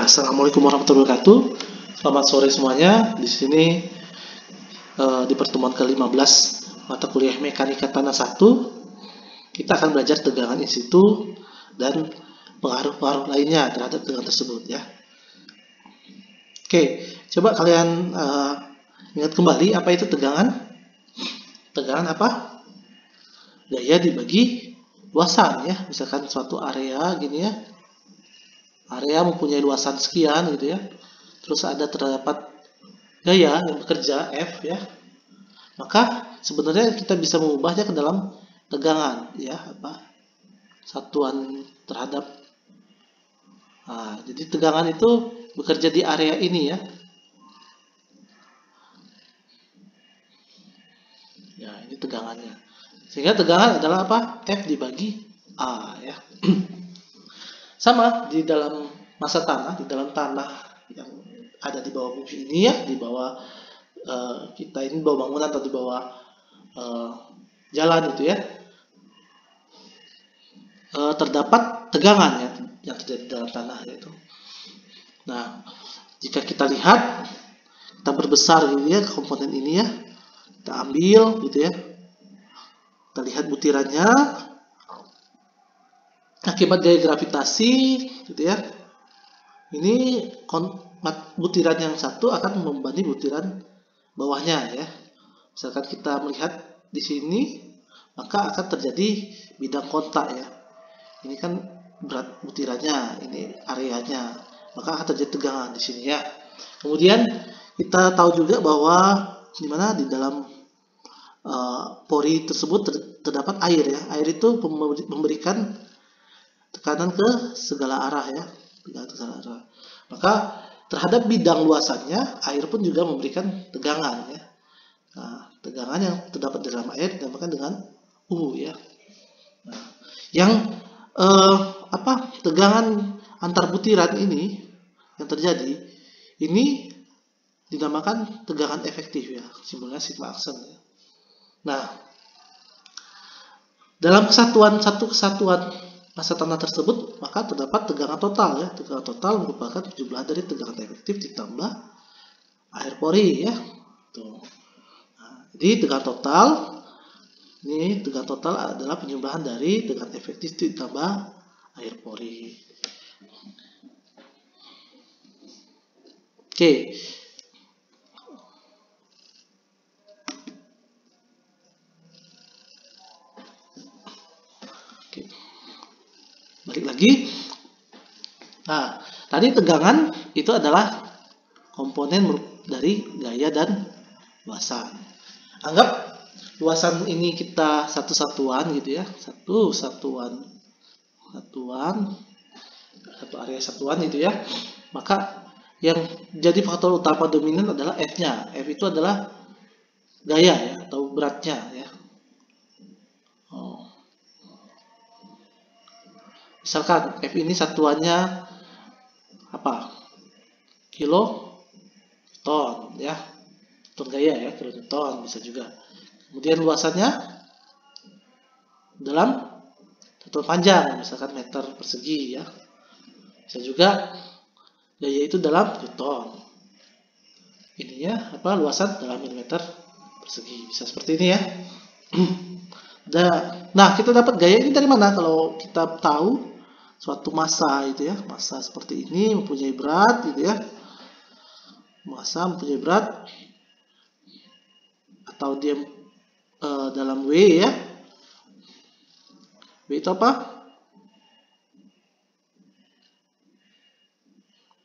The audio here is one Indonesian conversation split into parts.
Assalamualaikum warahmatullahi wabarakatuh. Selamat sore semuanya. Di sini di pertemuan ke-15 mata kuliah Mekanika Tanah 1, kita akan belajar tegangan in situ dan pengaruh-pengaruh lainnya terhadap tegangan tersebut ya. Oke, coba kalian ingat kembali apa itu tegangan? Tegangan apa? Gaya dibagi luasan ya. Misalkan suatu area gini ya. Area mempunyai luasan sekian gitu ya. Terus terdapat gaya yang bekerja F ya. Maka sebenarnya kita bisa mengubahnya ke dalam tegangan ya, satuan terhadap. Nah, jadi tegangan itu bekerja di area ini ya. Ya, ini tegangannya. Sehingga tegangan adalah apa? F dibagi A ya. Sama di dalam massa tanah, di dalam tanah yang ada di bawah bumi ini ya, di bawah kita ini, bawah bangunan atau di bawah jalan itu ya, terdapat tegangan ya yang terjadi dalam tanah yaitu. Nah, jika kita lihat, kita berbesar gitu ya komponen ini ya, kita ambil gitu ya, kita lihat butirannya. Akibat gaya gravitasi gitu ya, ini butiran yang satu akan membebani butiran bawahnya ya. Misalkan kita melihat di sini, maka akan terjadi bidang kontak ya. Ini kan berat butirannya, ini areanya, maka akan terjadi tegangan di sini ya. Kemudian kita tahu juga bahwa di dalam pori tersebut terdapat air ya. Air itu memberikan tekanan ke segala arah ya, segala arah. Maka terhadap bidang luasannya, air pun juga memberikan tegangan ya. Nah, tegangan yang terdapat di dalam air dinamakan dengan U ya. Nah, yang tegangan antar butiran ini yang terjadi ini dinamakan tegangan efektif ya, simbolnya sigma aksen ya. Nah, dalam satu kesatuan massa tanah tersebut, maka terdapat tegangan total ya. Tegangan total merupakan jumlah dari tegangan efektif ditambah air pori ya. Tuh. Nah, jadi tegangan total adalah penjumlahan dari tegangan efektif ditambah air pori. Oke. Balik lagi. Nah, tadi tegangan itu adalah komponen dari gaya dan luasan. Anggap luasan ini kita satu satuan gitu ya, satu area satuan itu ya. Maka yang jadi faktor utama dominan adalah F-nya. F itu adalah gaya ya, atau beratnya ya. Misalkan F ini satuannya apa? Kiloton ya. Ton gaya ya, kiloton bisa juga. Kemudian luasannya dalam satuan panjang, misalkan meter persegi ya. Bisa juga gaya itu dalam newton. Ininya luasan dalam milimeter persegi. Bisa seperti ini ya. Nah, kita dapat gaya ini dari mana? Kalau kita tahu suatu massa itu ya, massa seperti ini mempunyai berat gitu ya, massa mempunyai berat atau dia dalam W ya. W itu apa?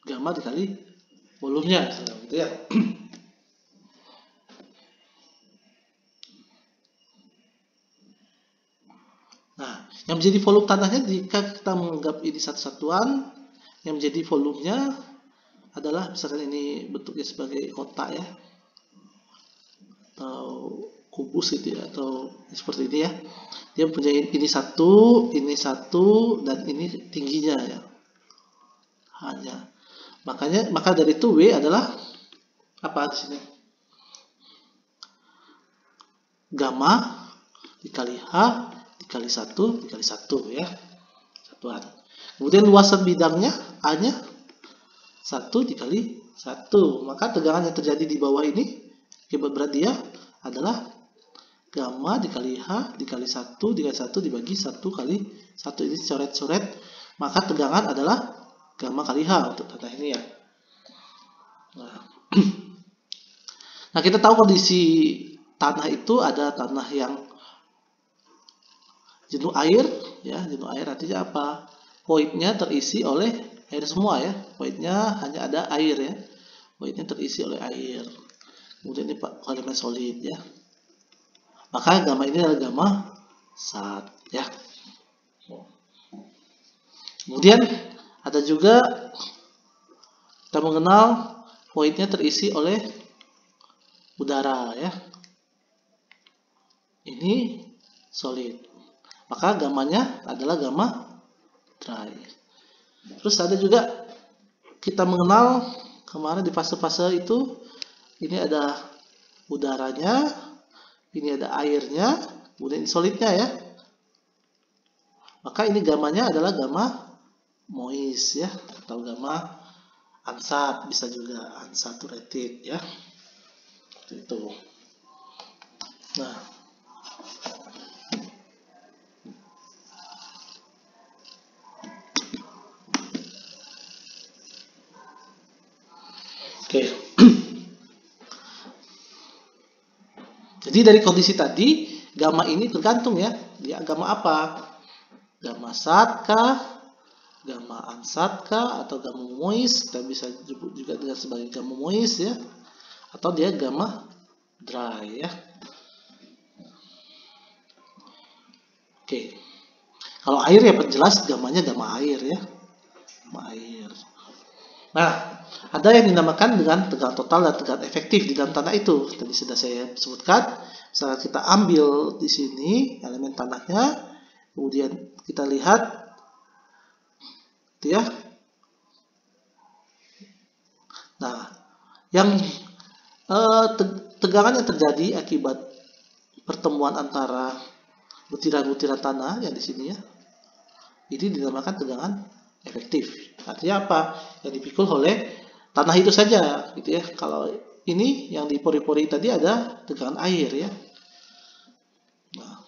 Gamma dikali volumenya gitu ya. Nah, yang menjadi volume tanahnya jika kita menganggap ini satu satuan, yang menjadi volumenya adalah misalkan ini bentuknya sebagai kotak ya, atau kubus gitu ya, atau seperti ini ya. Dia mempunyai ini satu, dan ini tingginya ya. Hanya. Maka dari itu W adalah apa di sini? Gamma dikali H dikali 1 ya, satuan. Kemudian luasan bidangnya A-nya 1 dikali 1. Maka tegangan yang terjadi di bawah ini akibat berat dia adalah gamma dikali H dikali 1 dikali 1 dibagi 1 kali 1. Ini coret-coret. Maka tegangan adalah gamma kali H untuk tanah ini ya. Nah, kita tahu kondisi tanah itu ada tanah yang jenuh air, ya. Jenuh air artinya apa? Voidnya terisi oleh air semua ya. Voidnya hanya ada air ya. Voidnya terisi oleh air. Kemudian ini elemen solid ya. Maka gamma ini adalah gamma SAT ya. Kemudian ada juga kita mengenal voidnya terisi oleh udara ya. Ini solid. Maka gammanya adalah gamma dry. Terus ada juga kita mengenal kemarin di fase-fase itu, ini ada udaranya, ini ada airnya, kemudian solidnya ya. Maka ini gammanya adalah gamma moist ya, atau gamma unsat, bisa juga unsaturated ya. Itu. Nah, oke. Jadi dari kondisi tadi, gamma ini tergantung ya, dia gamma apa? Gamma SAT kah? Gamma unsat kah? Atau gamma moist? Kita bisa sebut juga dengan sebagai gamma moist ya. Atau dia gamma dry ya. Oke. Kalau air ya jelas gammanya gamma air ya. Gamma air. Nah, ada yang dinamakan dengan tegangan total dan tegangan efektif di dalam tanah itu. Tadi sudah saya sebutkan. Misalnya kita ambil di sini elemen tanahnya, kemudian kita lihat, gitu ya. Nah, yang tegangan yang terjadi akibat pertemuan antara butiran-butiran tanah yang di sini ya, ini dinamakan tegangan efektif. Artinya apa? Yang dipikul oleh tanah itu saja, gitu ya. Kalau ini yang di pori-pori tadi ada tegangan air ya. Nah,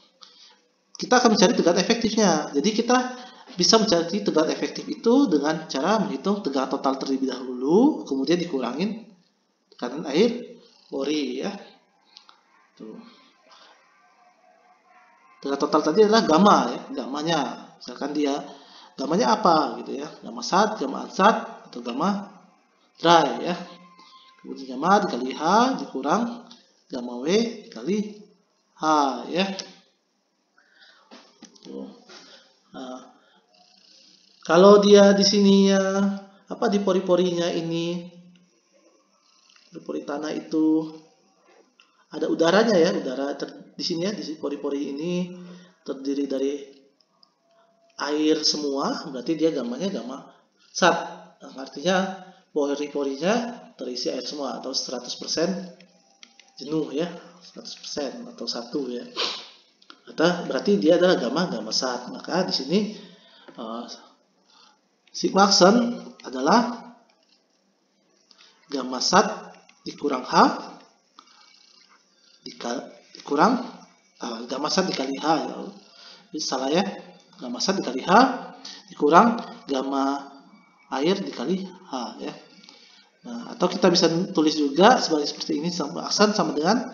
kita akan mencari tegangan efektifnya. Jadi kita bisa mencari tegangan efektif itu dengan cara menghitung tegangan total terlebih dahulu, kemudian dikurangin tekanan air pori ya. Tuh. Tegangan total tadi adalah gamma ya, gammanya. Misalkan dia gammanya apa gitu ya, gamma SAT, gamma unsat, atau gamma dry ya. Kemudian gamma dikali H dikurang gamma W dikali H ya. Tuh. Nah, kalau dia di sininya apa, di pori-porinya ini, di pori tanah itu ada udaranya ya, udara di sini ya, di pori-pori ini terdiri dari air semua, berarti dia gammanya gamma SAT. Nah, artinya pori-porinya terisi air semua atau 100% jenuh ya, 100% atau 1 ya. Atau berarti dia adalah gamma SAT. Maka di sini sigma aksen adalah gamma SAT dikurang H dikurang gamma SAT dikali H ya. Ini salah ya. Gamma SAT dikali H dikurang gamma air dikali H ya. Nah, atau kita bisa tulis juga seperti ini, sama aksen sama dengan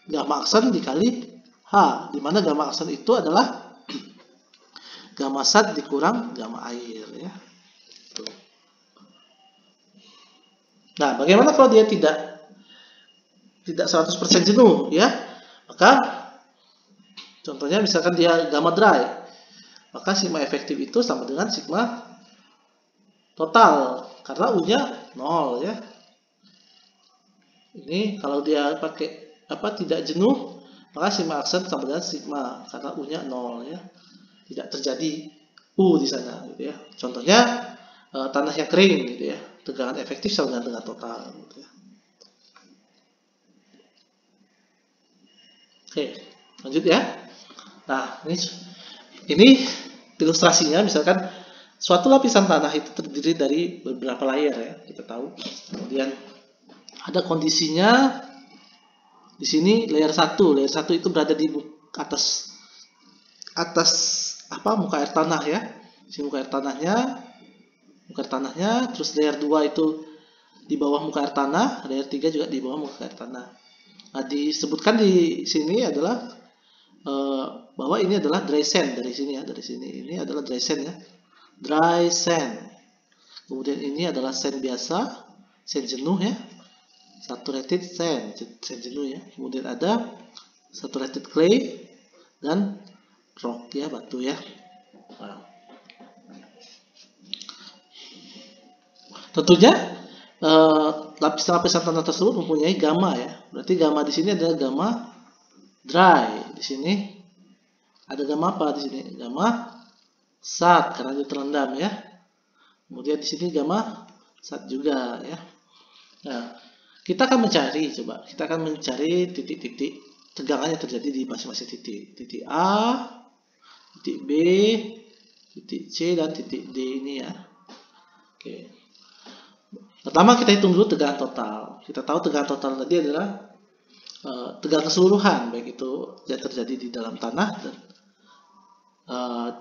gamma aksen dikali H, di mana gamma aksen itu adalah gamma SAT dikurang gamma air ya. Tuh. Nah, bagaimana kalau dia tidak 100% jenuh ya? Maka contohnya misalkan dia gamma dry, maka sigma efektif itu sama dengan sigma total karena U-nya 0 ya. Ini kalau dia pakai tidak jenuh, maka sigma aksen sama dengan sigma karena U-nya 0 ya. Tidak terjadi U di sana gitu ya. Contohnya tanah yang kering gitu ya. Tegangan efektif sama dengan tegangan total gitu ya. Oke, lanjut ya. Nah, ini ilustrasinya misalkan suatu lapisan tanah itu terdiri dari beberapa layer ya, kita tahu. Kemudian ada kondisinya di sini layer 1. Layer 1 itu berada di atas muka air tanah ya. Di sini muka air tanahnya, terus layer 2 itu di bawah muka air tanah, layer 3 juga di bawah muka air tanah. Nah, disebutkan di sini adalah bahwa ini adalah dry sand dari sini ya, ini adalah dry sand ya. Dry sand. Kemudian ini adalah sand biasa, sand jenuh ya. Saturated sand jenuh ya. Kemudian ada saturated clay dan rock ya, batu ya. Nah. Tentunya lapisan-lapisan tanah tersebut mempunyai gamma ya. Berarti gamma di sini adalah gamma dry. Di sini ada gamma apa di sini? Gamma sat karena dia terendam ya. Kemudian di sini gamma sat juga ya. Nah, kita akan mencari titik-titik tegangan yang terjadi di masing-masing titik. Titik A, titik B, titik C dan titik D ini ya. Oke. Pertama kita hitung dulu tegangan total. Kita tahu tegangan total tadi adalah tegangan keseluruhan, baik itu yang terjadi di dalam tanah dan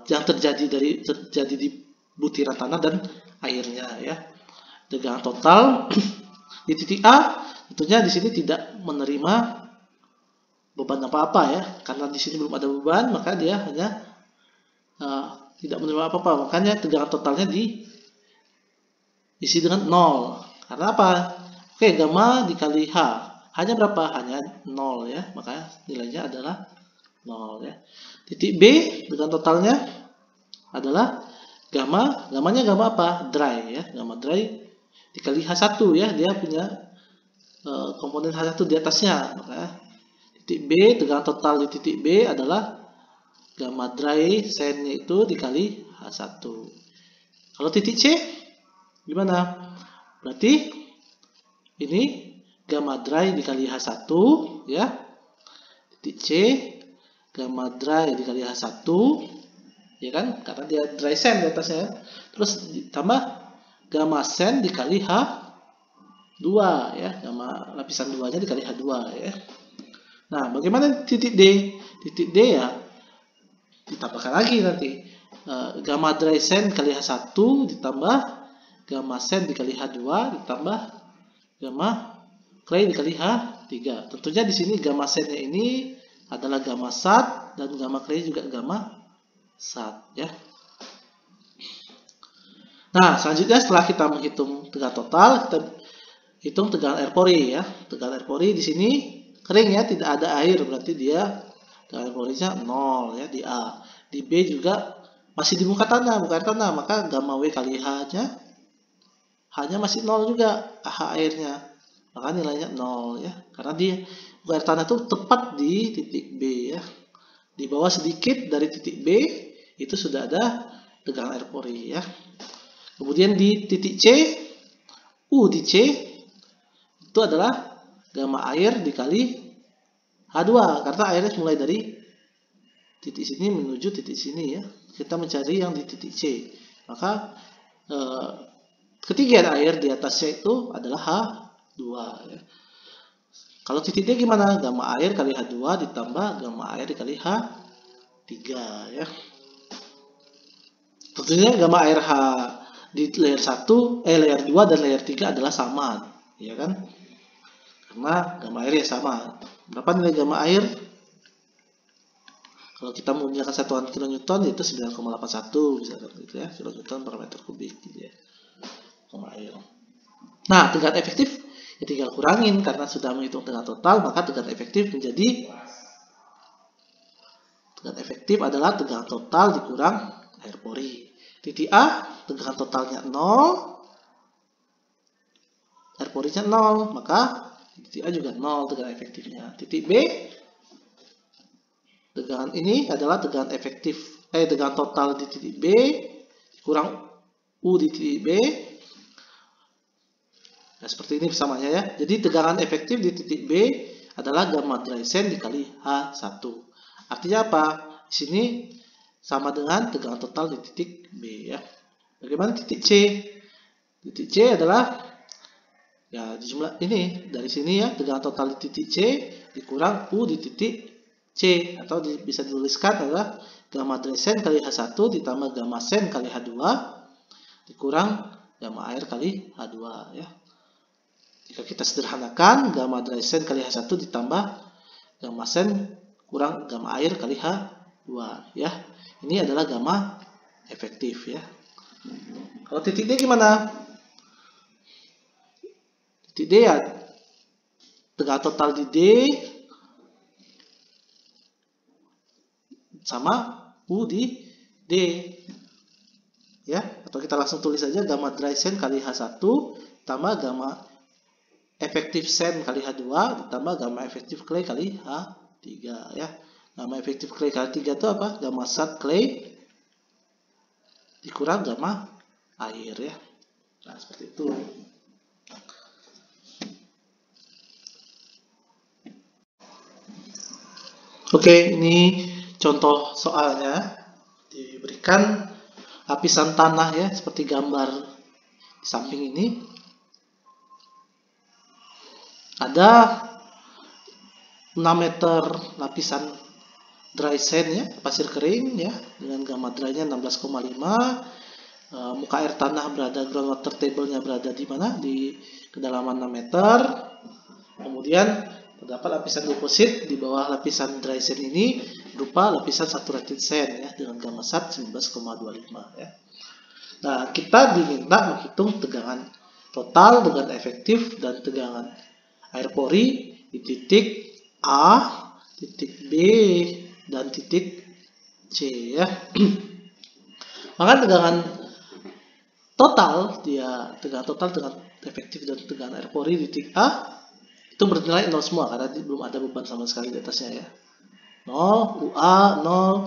yang terjadi di butiran tanah dan airnya ya. Tegangan total di titik A tentunya di sini tidak menerima beban apa-apa ya, karena di sini belum ada beban, maka dia hanya tidak menerima apa-apa. Makanya tegangan totalnya diisi dengan 0. Karena apa? Oke, gamma dikali H hanya berapa? Hanya 0 ya, maka nilainya adalah 0 ya. Titik B dengan totalnya adalah gammanya gamma apa? Dry ya, gamma dry dikali H1 ya, dia punya komponen H1 di atasnya, maka titik B, tegangan total di titik B adalah gamma dry sand-nya itu dikali H1. Kalau titik C gimana? Berarti ini gamma dry dikali H1 ya. Titik C gamma dry dikali H1 ya kan, karena dia dry sand di atasnya. Terus ditambah gamma sand dikali H2 ya, gamma lapisan 2-nya dikali H2 ya. Nah, bagaimana titik D? Titik D ya ditambahkan lagi nanti gamma dry sand kali H1 ditambah gamma sand dikali H2 ditambah gamma clay dikali H3. Tentunya di sini gamma sand-nya ini adalah gamma sat dan gamma clay juga gamma sat ya. Nah, selanjutnya setelah kita menghitung tegangan total, kita hitung tegangan air pori ya. Tegangan air pori di sini kering ya, tidak ada air, berarti dia tegangan air porinya 0 ya di A. Di B juga masih di muka air tanah, maka gamma W kali H-nya hanya masih 0 juga, H airnya. Maka nilainya 0 ya. Karena dia muka air tanah itu tepat di titik B ya. Di bawah sedikit dari titik B itu sudah ada tegangan air pori ya. Kemudian di titik C, di C itu adalah gamma air dikali H2 karena airnya mulai dari titik sini menuju titik sini ya. Kita mencari yang di titik C. Maka ketinggian air di atasnya itu adalah H2 ya. Kalau titik D gimana? Gamma air kali H2 ditambah gamma air dikali H3 ya. Tentunya gamma air H di layer 2 dan layer 3 adalah sama, ya kan? Karena gamma airnya sama. Berapa nilai gamma air? Kalau kita menggunakan satuan kilonewton yaitu 9,81 misalkan gitu ya, kilonewton per meter kubik gitu ya. Gamma air. Nah, tegangan efektif ya tinggal kurangin karena sudah menghitung tegangan total, maka tegangan efektif adalah tegangan total dikurang air pori. Titik A tegangan totalnya 0, air porinya 0, maka titik A juga 0 tegangan efektifnya. Titik B, tegangan ini adalah tegangan efektif, tegangan total di titik B kurang U di titik B. Nah, seperti ini persamanya ya. Jadi tegangan efektif di titik B adalah gamma dry sand dikali H1. Artinya apa? Di sini sama dengan tegangan total di titik B ya. Bagaimana titik C? Titik C adalah ya jumlah ini dari sini ya, tegangan total di titik C dikurang U di titik C, atau bisa dituliskan adalah gamma dry sand kali H1 ditambah gamma sand kali H2 dikurang gamma air kali H2 ya. Jika kita sederhanakan, gamma dry sand kali H1 ditambah gamma sand kurang gamma air kali H2 ya. Ini adalah gamma efektif ya. Kalau titik D gimana? Titik D ya, tegangan total di D sama U di D ya, atau kita langsung tulis saja gamma dry sand kali H1 tambah gamma efektif sand kali H2 ditambah gamma efektif clay kali H3 ya. Gamma efektif clay kali 3 itu apa? Gamma sat clay dikurang gamma air ya. Nah, seperti itu. Oke, ini contoh soalnya. Diberikan lapisan tanah ya, seperti gambar di samping ini. Ada 6 meter lapisan dry sand ya, pasir kering ya, dengan gamma dry-nya 16,5. Muka air tanah berada, groundwater table-nya berada di mana? Di kedalaman 6 meter. Kemudian terdapat lapisan deposit di bawah lapisan dry sand ini berupa lapisan saturated sand ya, dengan gamma sat 19,25 ya. Nah, kita diminta menghitung tegangan total, tegangan efektif, dan tegangan air pori di titik A, titik B, dan titik C ya. Maka tegangan total, tegangan total, tegangan efektif, dan tegangan air pori di titik A itu bernilai 0 semua karena belum ada beban sama sekali di atasnya ya. 0, UA 0,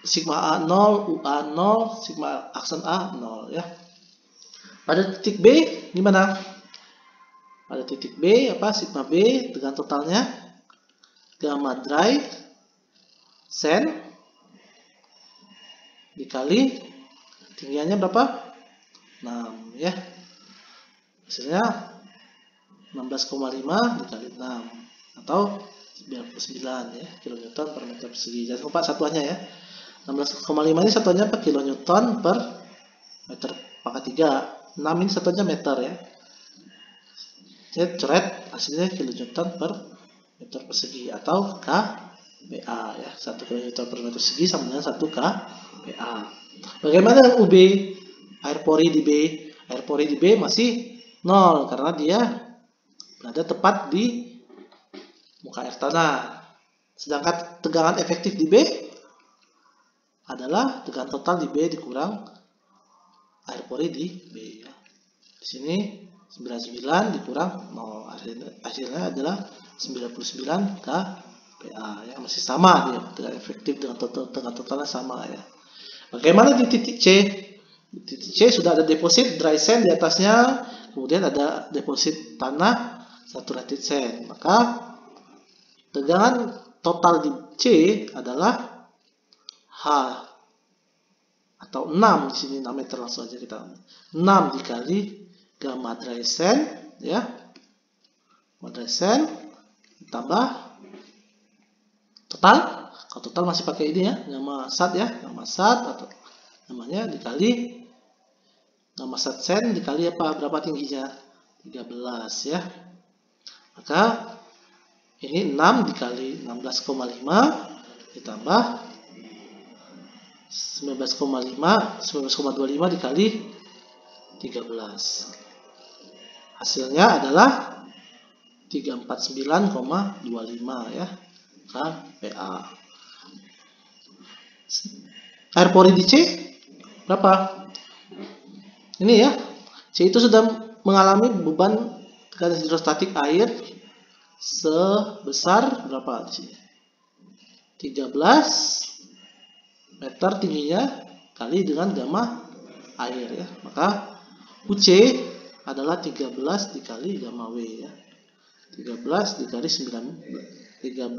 sigma A 0, UA 0, sigma aksen A 0 ya. Pada titik B gimana? Pada titik B apa? Sigma B tegangan totalnya gamma dry sand dikali tinggiannya berapa? 6 ya. Hasilnya 16,5 dikali 6 atau 99 ya, kilonewton per meter persegi. Jangan lupa satuannya ya. 16,5 ini satuannya per kilonewton per meter pangkat 3. 6 ini satuannya meter ya. Saya coret hasilnya kilonewton per meter persegi atau kPa ya. 1 kilonewton per meter persegi sama dengan 1 kPa. Bagaimana dengan UB? Air pori di B. Air pori di B masih 0 karena dia berada tepat di muka air tanah. Sedangkan tegangan efektif di B adalah tegangan total di B dikurang air pori di B ya. Di sini 99 dikurang 0, hasilnya adalah 99 kPa ya, masih sama dia, tegangan efektif dengan tegangan totalnya sama ya. Bagaimana di titik C? Di titik C sudah ada deposit dry sand di atasnya, kemudian ada deposit tanah saturated sand. Maka tegangan total di C adalah H atau 6 di sini 6 meter, langsung aja kita 6 dikali gamma dry sand ya. Gamma dry sand ditambah total. Kalau total masih pakai ini ya, gamma sat ya, gamma sat atau namanya dikali gamma sat sand dikali apa? Berapa tingginya? 13 ya. Maka ini 6 dikali 16,5 ditambah 19,25 dikali 13. Hasilnya adalah 349,25 ya kPa. Air pori di C berapa? Ini ya. C itu sudah mengalami beban tekanan hidrostatik air sebesar berapa di sini? 13 meter tingginya kali dengan gamma air ya. Maka UC adalah 13 dikali gamma W ya. 13 dikali 9 13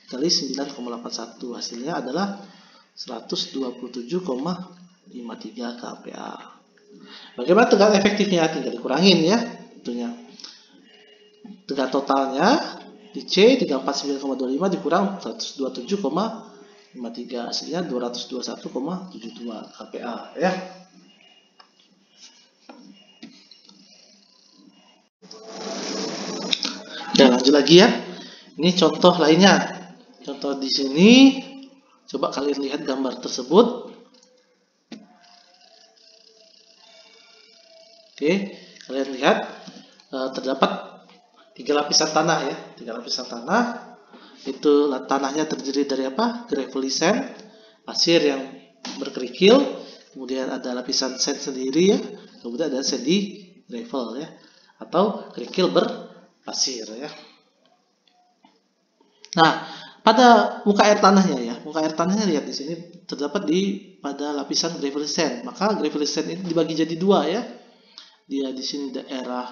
kali 9,81, hasilnya adalah 127,5 53 kPa. Bagaimana tegangan efektifnya? Tinggal dikurangin ya tentunya. Tegangan totalnya di C 349,25 dikurang 127,53, hasilnya 221,72 kPa ya. Ya, lanjut lagi ya. Ini contoh lainnya. Contoh di sini, coba kalian lihat gambar tersebut. Oke, kalian lihat terdapat 3 lapisan tanah ya. 3 lapisan tanah. Itu tanahnya terdiri dari apa? Gravelly sand, pasir yang berkerikil. Kemudian ada lapisan sand sendiri ya. Kemudian ada sandy gravel ya, atau kerikil berpasir ya. Nah, pada muka air tanahnya ya, muka air tanahnya lihat di sini terdapat pada lapisan gravelly sand. Maka gravelly sand ini dibagi jadi 2 ya. Dia di sini daerah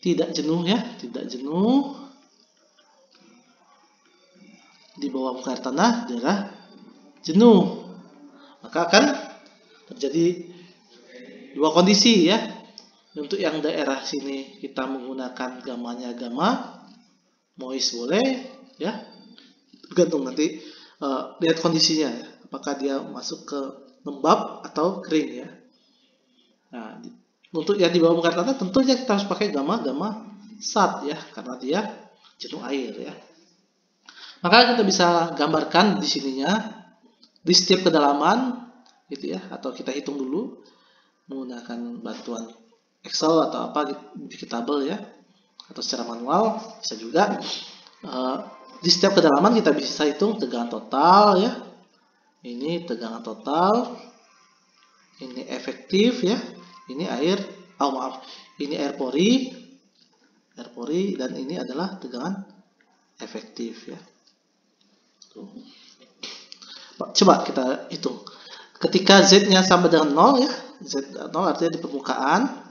tidak jenuh ya, tidak jenuh. Di bawah muka air tanah daerah jenuh. Maka akan terjadi 2 kondisi ya. Untuk yang daerah sini kita menggunakan gamanya gamma moist boleh ya, tergantung nanti lihat kondisinya ya, apakah dia masuk ke lembab atau kering ya. Nah, untuk yang di bawah muka tanah tentunya kita harus pakai gamma sat ya, karena dia jenuh air ya. Maka kita bisa gambarkan di sininya di setiap kedalaman gitu ya, atau kita hitung dulu menggunakan bantuan Excel atau apa di tabel ya, atau secara manual bisa juga. Di setiap kedalaman kita bisa hitung tegangan total ya. Ini tegangan total, ini efektif ya, ini air, ini air pori, dan ini adalah tegangan efektif ya. Tuh. Coba kita hitung. Ketika Z-nya sama dengan 0 ya, Z0 artinya di permukaan,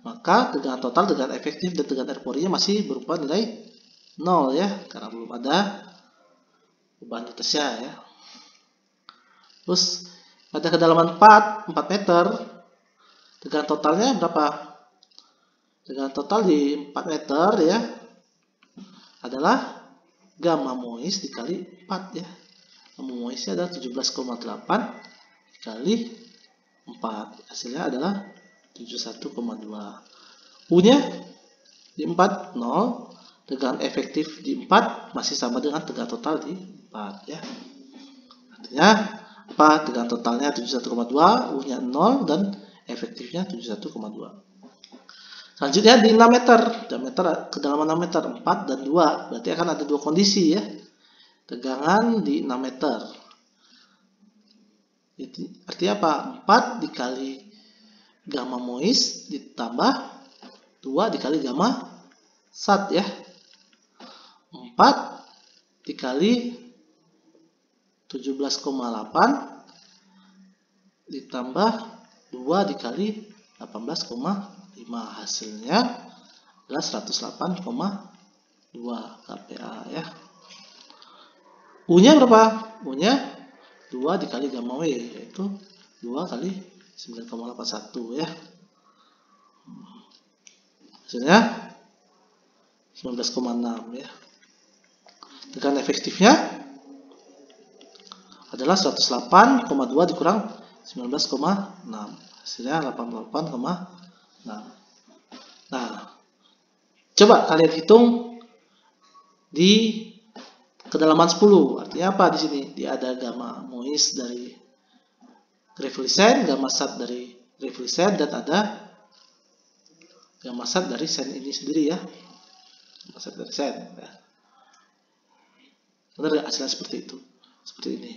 maka tegangan total, tegangan efektif, dan tegangan air porinya masih berupa nilai 0 ya, karena belum ada perubahan atasnya ya. Terus pada kedalaman 4 meter, tegangan totalnya berapa? Tegangan total di 4 meter ya adalah gamma moist dikali 4 ya. Gamma moistnya adalah 17,8 dikali 4, hasilnya adalah 71,2. U-nya di 4, 0. Tegangan efektif di 4 masih sama dengan tegangan total di 4 ya. Artinya apa? Tegangan totalnya 71,2, U-nya 0, dan efektifnya 71,2. Selanjutnya di 6 meter. Kedalaman 6 meter, 4 dan 2. Berarti akan ada 2 kondisi ya. Tegangan di 6 meter. Artinya apa? 4 dikali gamma moist ditambah 2 dikali gamma sat ya. 4 dikali 17,8 ditambah 2 dikali 18,5, hasilnya adalah 108,2 kPa ya. U-nya berapa? U-nya 2 dikali gamma W, yaitu 2 kali 9,81 ya. Hasilnya 19,6 ya. Tegangan efektifnya adalah 108,2 dikurang 19,6, hasilnya 88,6. Nah, coba kalian hitung di kedalaman 10. Artinya apa di sini? Dia ada gamma moist dari gravelly sand, gamma sat dari gravelly sand, dan ada gamma sat dari sand ini sendiri ya. Gamma sat dari sand ya. Benar nggak hasilnya seperti itu? Seperti ini.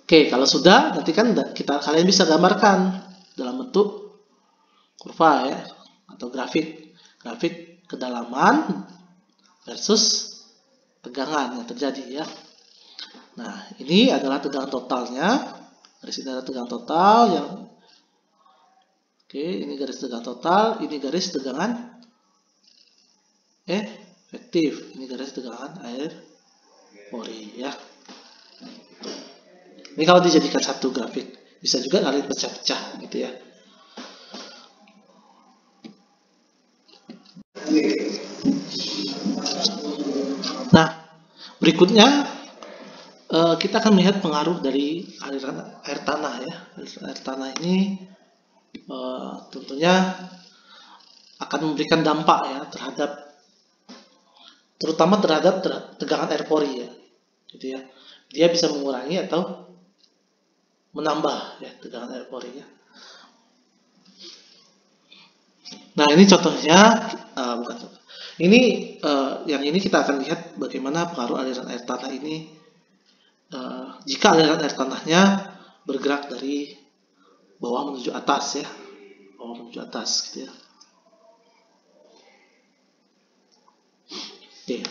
Oke, kalau sudah, nanti kan kalian bisa gambarkan dalam bentuk kurva ya, atau grafik kedalaman versus tegangan yang terjadi ya. Nah, ini adalah tegangan totalnya. Garis ini adalah tegangan total yang ini garis tegangan total, ini garis tegangan efektif, ini garis tegangan air pori ya. Ini kalau dijadikan satu grafik, bisa juga kalian pecah-pecah gitu ya. Nah, berikutnya kita akan melihat pengaruh dari aliran air tanah ya. Air tanah ini tentunya akan memberikan dampak ya terutama terhadap tegangan air pori ya, gitu ya. Dia bisa mengurangi atau menambah ya tegangan air pori ya. Nah ini contohnya, bukan contoh. Ini yang ini kita akan lihat bagaimana pengaruh aliran air tanah ini jika aliran air tanahnya bergerak dari bawah menuju atas ya, bawah menuju atas gitu ya. Oke.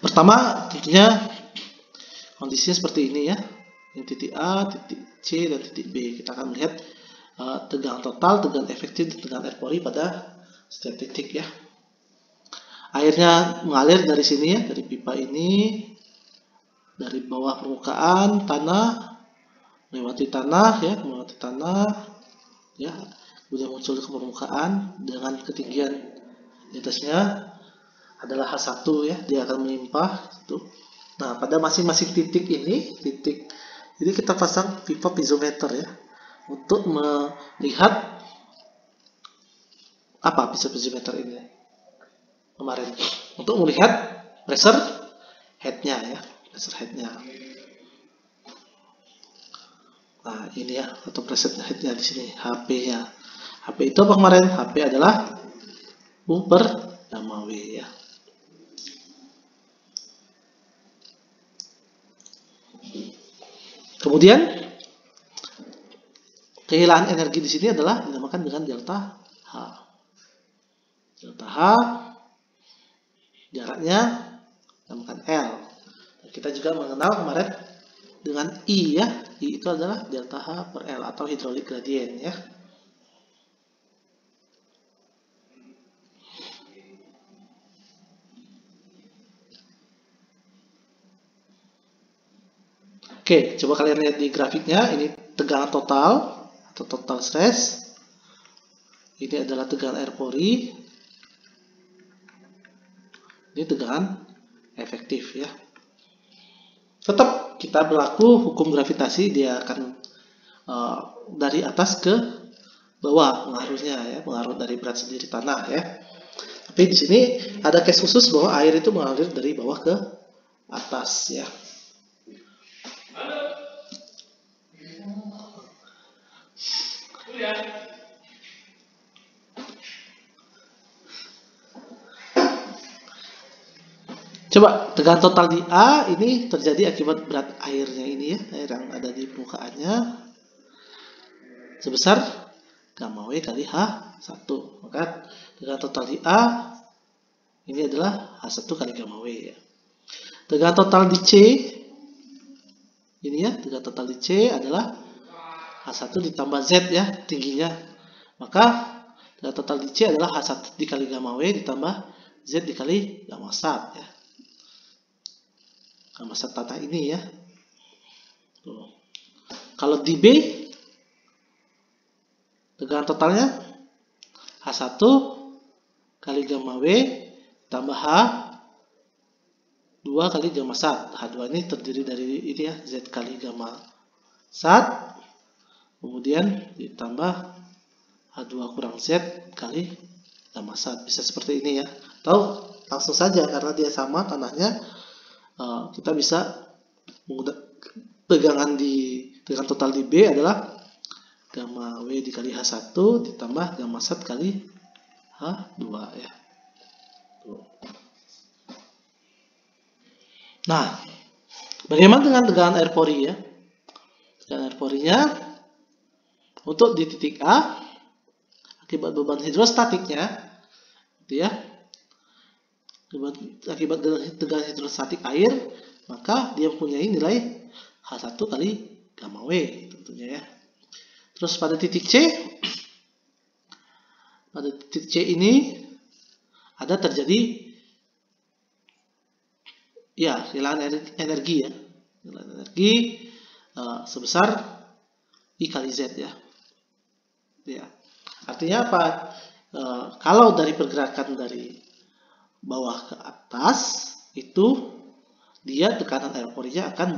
Pertama tentunya kondisinya seperti ini ya. Ini titik A, titik C, dan titik B. Kita akan melihat tegangan total, tegangan efektif, dan tegangan air pori pada setiap titik ya. Airnya mengalir dari sini ya, dari pipa ini, dari bawah permukaan tanah, melewati tanah ya, ya, kemudian muncul ke permukaan dengan ketinggian di atasnya adalah H1 ya, dia akan melimpah itu. Nah, pada masing-masing titik ini, jadi kita pasang pipa piezometer ya, untuk melihat apa piezometer ini kemarin, untuk melihat pressure headnya ya, pressure headnya. Nah, ini ya, atau pressure headnya di sini, HP-nya. HP itu apa kemarin? HP adalah U per gamma W ya. Kemudian kehilangan energi di sini adalah dinamakan dengan delta H. Delta H jaraknya dinamakan L. Dan kita juga mengenal kemarin dengan I ya. I itu adalah delta H per L atau hydraulic gradient ya. Oke, coba kalian lihat di grafiknya. Ini tegangan total atau total stress. Ini adalah tegangan air pori. Ini tegangan efektif ya. Tetap kita berlaku hukum gravitasi, dia akan dari atas ke bawah pengaruhnya ya, pengaruh dari berat sendiri tanah ya. Tapi di sini ada case khusus bahwa air itu mengalir dari bawah ke atas ya. Coba tegangan total di A ini terjadi akibat berat airnya ini ya, air yang ada di permukaannya sebesar gamma W kali H1. Maka tegangan total di A ini adalah H1 kali gamma W ya. Tegangan total di C ini ya, tegangan total di C adalah H1 ditambah Z ya, tingginya. Maka tegangan total di C adalah H1 dikali gamma W ditambah Z dikali gamma sat ya. Gamma sat tanah ini ya. Tuh. Kalau di B tegangan totalnya H1 kali gamma W tambah H2 kali gamma sat. H2 ini terdiri dari ini ya, Z kali gamma sat. Kemudian ditambah H2 kurang Z kali gamma sat. Bisa seperti ini ya. Atau langsung saja karena dia sama tanahnya, kita bisa menggunakan tegangan total di B adalah gamma W dikali H1 ditambah gamma sat kali H2 ya. Nah, bagaimana dengan tegangan air pori ya? Tegangan air porinya untuk di titik A akibat beban hidrostatiknya gitu ya. Akibat tegangan hidrostatik air, maka dia mempunyai nilai H1 kali gamma W tentunya ya. Terus pada titik C ini ada terjadi ya kehilangan energi ya, kehilangan energi sebesar I kali Z ya. Ya, artinya apa? Kalau dari pergerakan dari bawah ke atas itu dia tekanan air porinya akan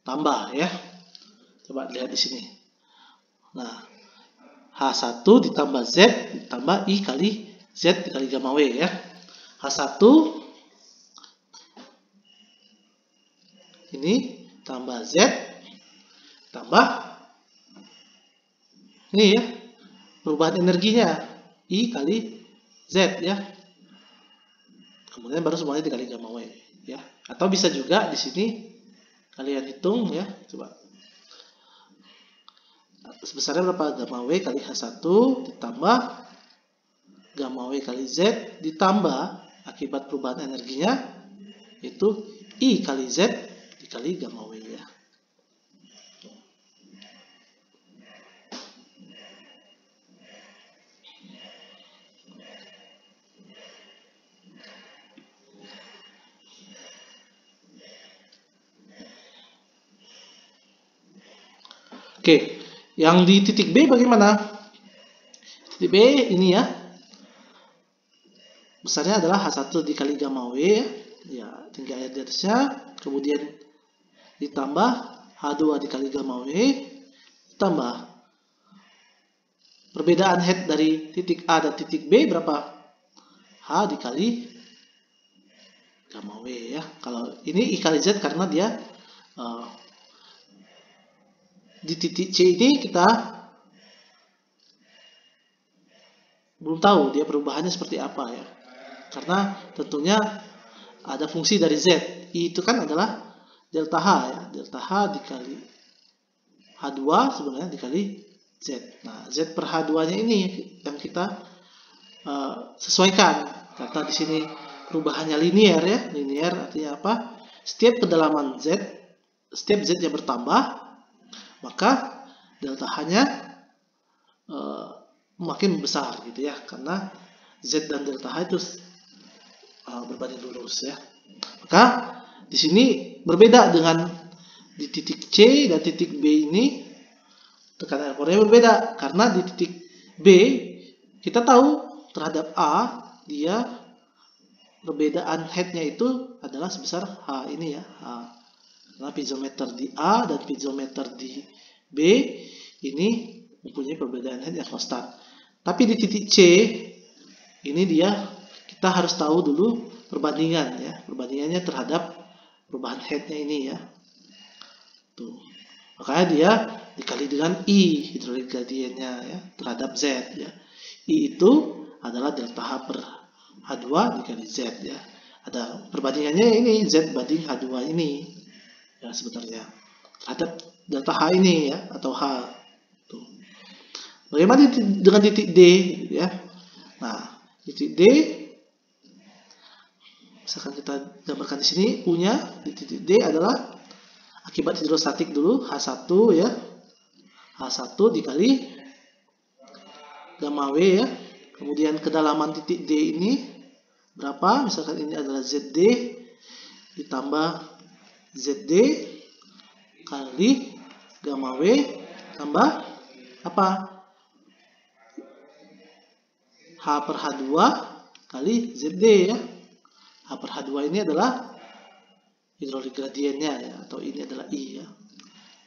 bertambah ya. Coba lihat di sini. Nah, H1 ditambah Z ditambah I kali Z dikali gamma W ya. H1 ini tambah Z tambah ini ya, perubahan energinya I kali Z ya. Kemudian baru semuanya dikali gamma W ya. Atau bisa juga di sini kalian hitung ya, coba. Sebesarnya berapa? Gamma W kali H1 ditambah gamma W kali Z ditambah akibat perubahan energinya itu I kali Z dikali gamma W ya. Oke, yang di titik B bagaimana? Titik B ini ya, besarnya adalah H1 dikali gamma W ya, tinggi air di atasnya, kemudian ditambah H2 dikali gamma W, ditambah perbedaan head dari titik A dan titik B berapa? H dikali gamma W ya. Kalau ini I kali Z karena dia di titik C ini kita belum tahu dia perubahannya seperti apa ya. Karena tentunya ada fungsi dari Z. I itu kan adalah delta H ya. Delta H dikali H2 sebenarnya dikali Z. Nah, Z per H2-nya ini yang kita sesuaikan. Karena di sini perubahannya linear ya. Linear artinya apa? Setiap kedalaman Z, setiap Z yang bertambah, maka delta H-nya makin besar gitu ya, karena Z dan delta H itu berbanding lurus ya. Maka di sini berbeda dengan di titik C dan titik B ini tekanan air porinya berbeda, karena di titik B kita tahu terhadap A dia perbedaan headnya itu adalah sebesar H ini ya, H. Karena piezometer di A dan piezometer di B ini mempunyai perbedaan head yang konstan. Tapi di titik C ini kita harus tahu dulu perbandingan ya, perbandingannya terhadap perubahan headnya ini ya. Tuh. Makanya dia dikali dengan I hidrolik gradiennya ya terhadap Z ya. I itu adalah delta H per H2 dikali Z ya. Ada perbandingannya ini Z banding H2 ini ya sebenarnya terhadap delta H ini ya, atau H. Tuh. Bagaimana dengan titik D ya? Nah, titik D misalkan kita gambarkan di sini, U-nya di titik D adalah akibat hidrostatik dulu, H1 ya. H1 dikali gamma W ya. Kemudian kedalaman titik D ini berapa? Misalkan ini adalah ZD ditambah ZD kali gamma W tambah apa? H per H2 kali ZD ya. H per H2 ini adalah hidrolik gradiennya ya, atau ini adalah I ya.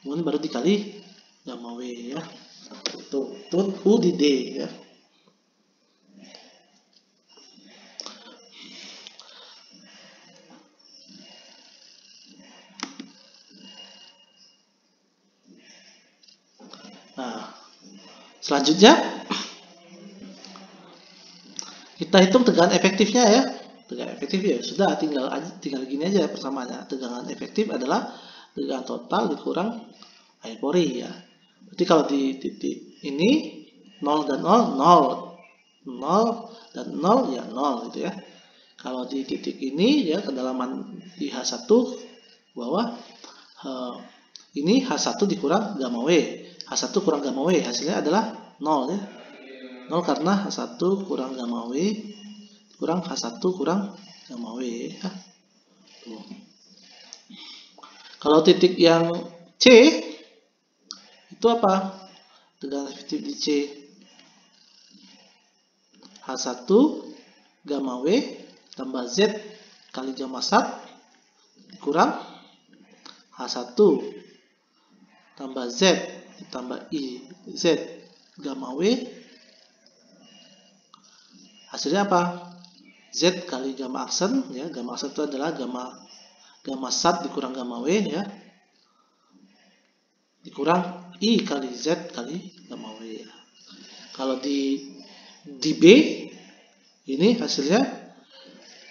Kemudian baru dikali gamma W ya. Itu U di D ya. Nah, selanjutnya kita hitung tegangan efektifnya ya. Tegangan efektif ya sudah, tinggal gini aja persamaannya. Tegangan efektif adalah tegangan total dikurang air pori ya. Berarti kalau di titik ini 0 dan 0, 0 dan 0 ya 0 gitu ya. Kalau di titik ini ya kedalaman di H1 bawah ini H1 dikurang gamma W. H1 kurang gamma W hasilnya adalah 0 ya. 0 karena H1 kurang gamma W kurang H1 kurang gamma W ya. Kalau titik yang C itu apa? Tegangan efektif di C H1 gamma W tambah Z kali gamma SAT dikurang H1 tambah Z ditambah I Z gamma W, hasilnya apa? Z kali gamma aksen ya, gamma aksen itu adalah gamma SAT dikurang gamma W ya, dikurang I kali Z kali gamma W ya. Kalau di B ini hasilnya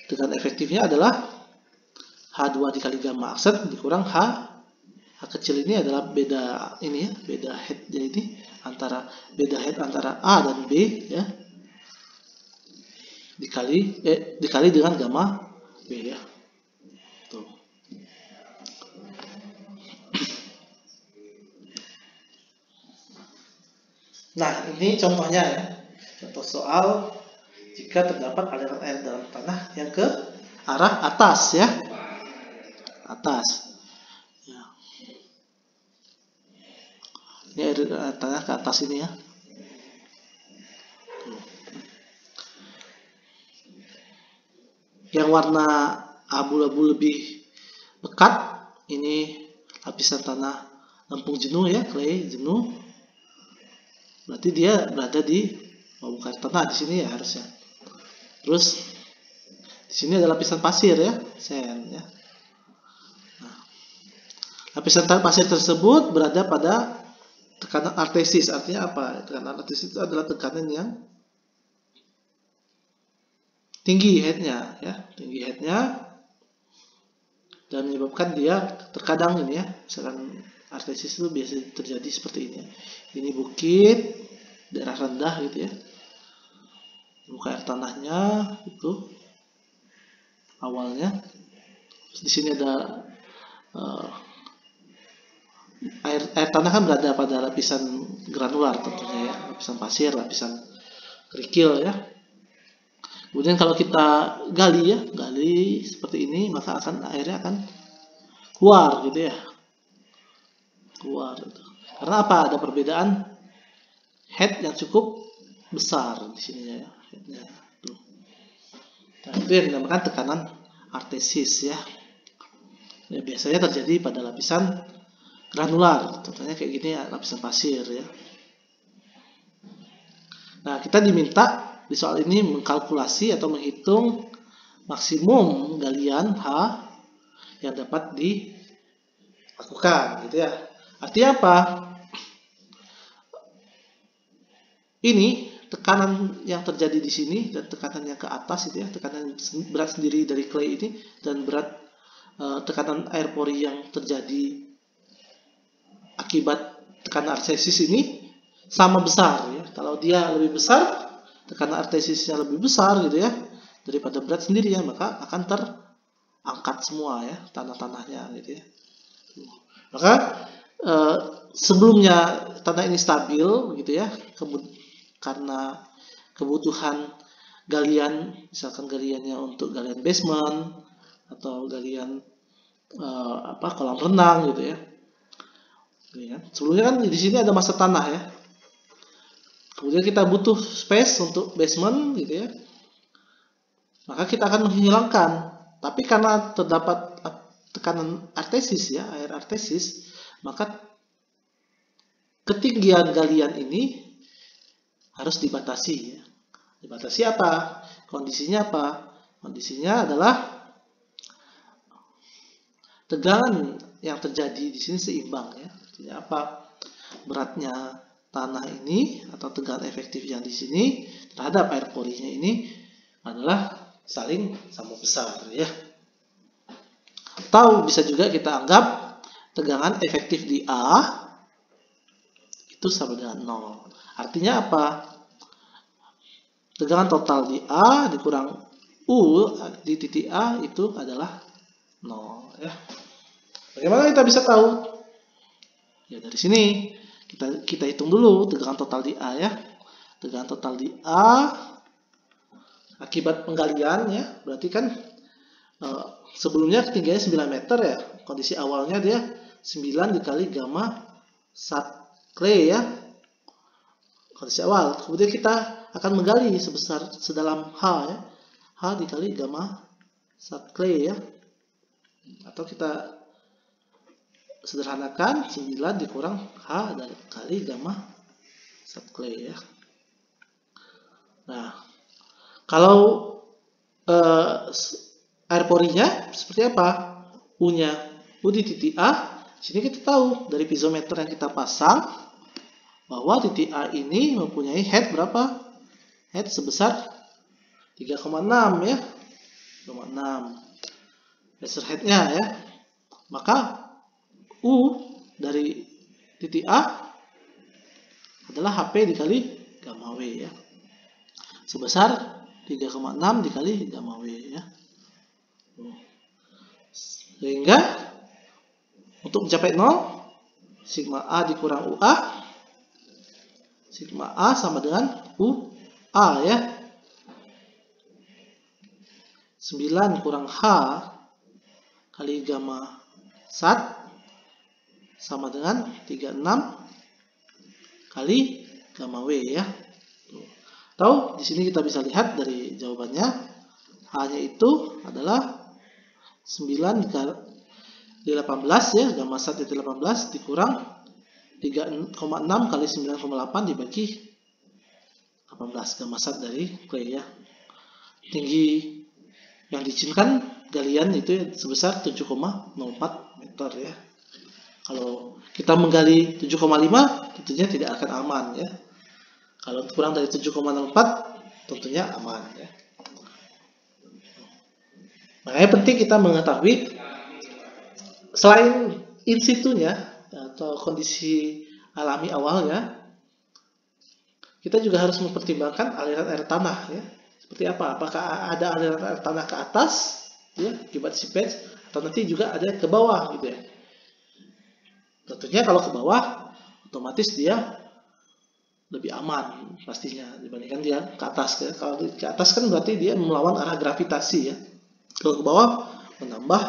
tegangan efektifnya adalah H2 dikali gamma aksen dikurang H kecil ini adalah beda ini ya, beda head jadi antara beda head antara A dan B ya, dikali dengan gamma W ya. Tuh. Nah, ini contohnya ya. Contoh soal jika terdapat aliran air dalam tanah yang ke arah atas ya. Atas. Ya. Ini air tanah ke atas ini ya. Yang warna abu-abu lebih pekat ini lapisan tanah lempung jenuh ya, clay jenuh. Berarti dia berada di bukan tanah di sini ya harusnya. Terus di sini ada lapisan pasir ya, sand ya. Nah, lapisan pasir tersebut berada pada tekanan artesis. Artinya apa? Tekanan artesis itu adalah tekanan yang tinggi headnya ya, tinggi headnya dan menyebabkan dia terkadang ini ya, misalkan artesis itu biasa terjadi seperti ini ya. Ini bukit, daerah rendah gitu ya, muka air tanahnya itu awalnya. Terus di sini ada air tanah kan berada pada lapisan granular tentunya ya, lapisan pasir, lapisan kerikil ya. Kemudian kalau kita gali seperti ini, maka airnya akan keluar gitu ya, keluar gitu. Karena apa? Ada perbedaan head yang cukup besar di sini ya, headnya. Tuh. Nah, itu yang dinamakan tekanan artesis ya. Ya, biasanya terjadi pada lapisan granular, contohnya kayak gini ya, lapisan pasir ya. Nah, kita diminta di soal ini mengkalkulasi atau menghitung maksimum galian H yang dapat dilakukan gitu ya. Artinya apa? Ini tekanan yang terjadi di sini dan tekanan yang ke atas itu ya, tekanan berat sendiri dari clay ini dan berat tekanan air pori yang terjadi akibat tekanan artesis ini sama besar ya. Kalau dia lebih besar, tekanan artesisnya lebih besar gitu ya daripada berat sendiri ya, maka akan terangkat semua ya tanah-tanahnya gitu ya. Maka sebelumnya tanah ini stabil gitu ya, karena kebutuhan galian, misalkan galiannya untuk galian basement atau galian kolam renang gitu ya. Sebelumnya kan di sini ada masa tanah ya. Kemudian kita butuh space untuk basement gitu ya. Maka kita akan menghilangkan. Tapi karena terdapat tekanan artesis ya, air artesis, maka ketinggian galian ini harus dibatasi ya. Dibatasi apa? Kondisinya apa? Kondisinya adalah tegangan yang terjadi di sini seimbang ya. Artinya apa? Beratnya tanah ini atau tegangan efektif yang di sini terhadap air porinya ini adalah saling sama besar ya. Atau bisa juga kita anggap tegangan efektif di A itu sama dengan 0. Artinya apa? Tegangan total di A dikurang U di titik A itu adalah 0 ya. Bagaimana kita bisa tahu? Ya dari sini kita hitung dulu tegangan total di A ya. Tegangan total di A akibat penggalian ya, berarti kan sebelumnya ketinggiannya 9 meter ya. Kondisi awalnya dia 9 dikali gamma sat Clay ya. Kondisi awal. Kemudian kita akan menggali sedalam H ya. H dikali gamma sat Clay ya. Atau kita sederhanakan 9 dikurang H kali gamma sat Clay ya. Nah, kalau air porinya seperti apa? U-nya U di titik A. Sini kita tahu dari piezometer yang kita pasang bahwa titik A ini mempunyai head berapa? Head sebesar 3,6 ya. 3,6. Pressure headnya ya. Maka U dari titik A adalah HP dikali gamma W ya. Sebesar 3,6 dikali gamma W ya. Sehingga untuk mencapai 0, sigma A dikurang UA, sigma A sama dengan UA ya. 9 kurang H kali gamma sat sama dengan 36 kali gamma W ya. Atau di sini kita bisa lihat dari jawabannya, H-nya itu adalah 9 dikali 18 ya, gamma sat itu 18 dikurang 3,6 kali 9,8 dibagi 18 gamma sat dari clay ya. Tinggi yang diizinkan galian itu sebesar 7,04 meter ya. Kalau kita menggali 7,5 tentunya tidak akan aman ya. Kalau kurang dari 7,04 tentunya aman ya. Makanya penting kita mengetahui selain in situ-nya atau kondisi alami awalnya, kita juga harus mempertimbangkan aliran air tanah ya. Seperti apa? Apakah ada aliran air tanah ke atas ya akibat seepage, atau nanti juga ada ke bawah gitu ya. Tentunya kalau ke bawah otomatis dia lebih aman pastinya dibandingkan dia ke atas ya. Kalau ke atas kan berarti dia melawan arah gravitasi ya. Kalau ke bawah menambah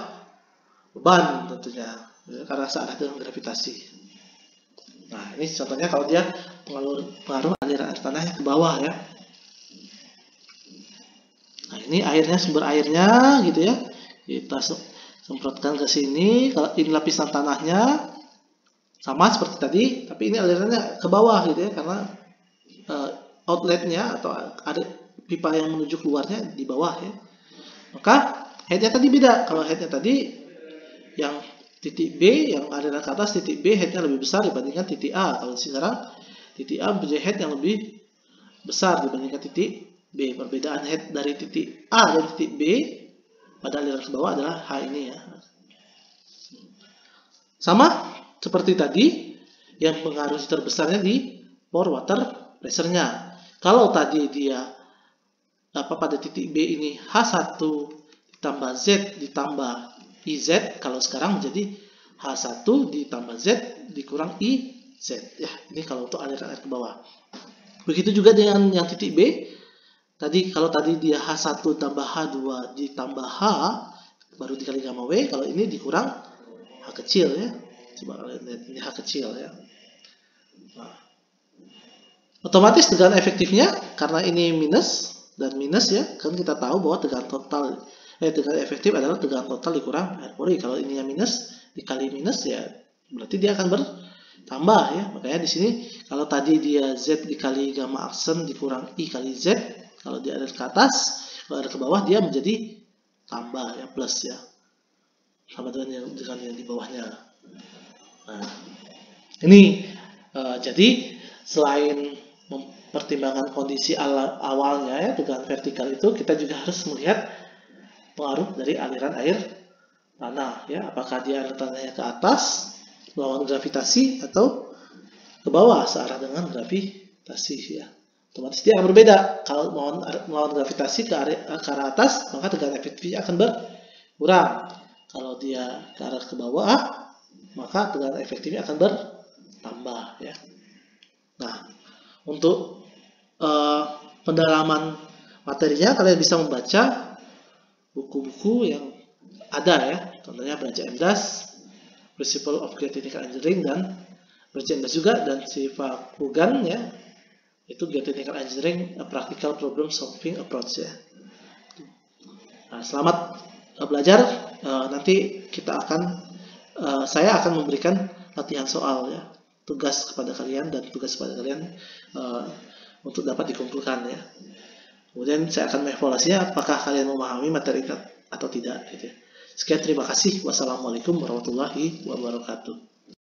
beban tentunya ya, karena searah dengan gravitasi. Nah, ini contohnya kalau dia pengaruh aliran air tanahnya ke bawah ya. Nah, ini airnya, sumber airnya gitu ya. Kita semprotkan ke sini. Kalau ini lapisan tanahnya sama seperti tadi, tapi ini alirannya ke bawah gitu ya, karena outletnya atau ada pipa yang menuju keluarnya di bawah ya. Maka headnya tadi beda. Kalau headnya tadi yang titik B yang aliran ke atas, titik B headnya lebih besar dibandingkan titik A. Kalau sekarang titik A mempunyai head yang lebih besar dibandingkan titik B. Perbedaan head dari titik A dan titik B pada aliran ke bawah adalah H ini ya. Sama seperti tadi, yang pengaruh terbesarnya di pore water pressure-nya. Kalau tadi dia pada titik B ini H1 ditambah Z ditambah IZ, kalau sekarang menjadi H1 ditambah Z dikurang IZ ya. Ini kalau untuk aliran air ke bawah. Begitu juga dengan yang titik B. Tadi kalau tadi dia H1 tambah H2 ditambah H baru dikali gamma W, kalau ini dikurang H kecil ya. Coba kalian lihat ini H kecil ya. Nah, otomatis tegangan efektifnya karena ini minus dan minus ya, kan kita tahu bahwa tegangan total tegangan efektif adalah tegangan total dikurang air pori. Kalau ininya minus dikali minus ya berarti dia akan bertambah ya. Makanya di sini kalau tadi dia Z dikali gamma aksen dikurang I kali Z, kalau dia ada ke atas, kalau ada ke bawah dia menjadi tambah ya, plus ya, sama dengan yang di bawahnya. Nah, ini jadi selain mempertimbangkan kondisi awalnya ya, tegangan vertikal itu, kita juga harus melihat pengaruh dari aliran air tanah ya, apakah dia aliran tanahnya ke atas melawan gravitasi atau ke bawah searah dengan gravitasi ya. Otomatis dia akan berbeda. Kalau melawan gravitasi ke arah atas, maka tegangan efektifnya akan berkurang. Kalau dia ke arah ke bawah, maka tegangan efektifnya akan bertambah ya. Nah, untuk pendalaman materinya kalian bisa membaca buku-buku yang ada ya, contohnya branch MDAS, Principle of Geotechnical Engineering, dan branch MDAS juga, dan si Vakugan ya, itu Geotechnical Engineering a Practical Problem Solving Approach ya. Nah, selamat belajar. Nanti saya akan memberikan latihan soal ya, tugas kepada kalian untuk dapat dikumpulkan ya. Kemudian saya akan mengevaluasinya apakah kalian memahami materi atau tidak gitu ya. Sekian, terima kasih. Wassalamualaikum warahmatullahi wabarakatuh.